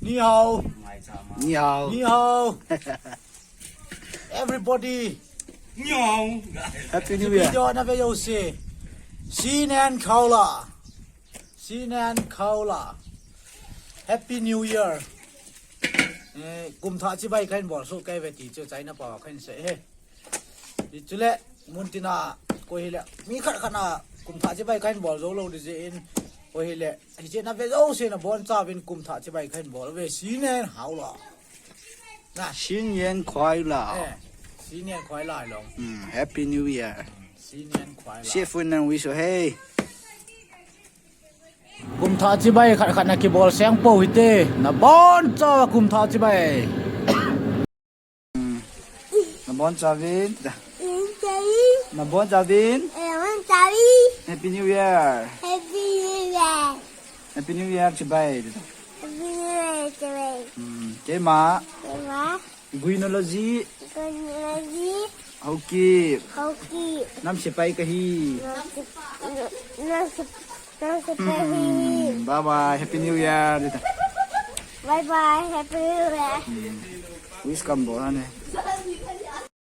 Ni hao. 你好， Ni hao. Everybody. Happy New 比 Year，较那边有些，新年好了，新年好了，Happy New Year。กุมท่าที่ใบขันบอลสู้ใกล้ไปตีเจ้าใจนะป่าวขันเสะดิจุเล่มุนตินาโกเฮเล่มีขัดขนากุมท่าที่ใบขันบอลโซโล่ดิเจนโกเฮเล่ที่เจนับเป็นโอ้เซนบอลจ้าเป็นกุมท่าที่ใบขันบอลเว้ย新年好了นะ 新年快乐，新年快乐龙，Happy New Year，新年快乐谢夫人วิสุเฮ้ย กุมท่าที่ใบขัดนักกีบอลเสียงโปหิเตนะบอลจ้ากุมท่าที่ใบ น้ำบอลจาวิน Daddy, น้ำบอลจาวิน I want Daddy. Happy New Year Happy New Year. Happy New Year จะไป Happy New Year today. เกมา Emma, กุยโนโลจี Gunnaji, ฮากี Hoki, น้ำเสไปกะฮี Nasa Baby. บายบาย Happy New Year Bye bye, Happy New Year. วิสกัมบอลฮะเนี่ย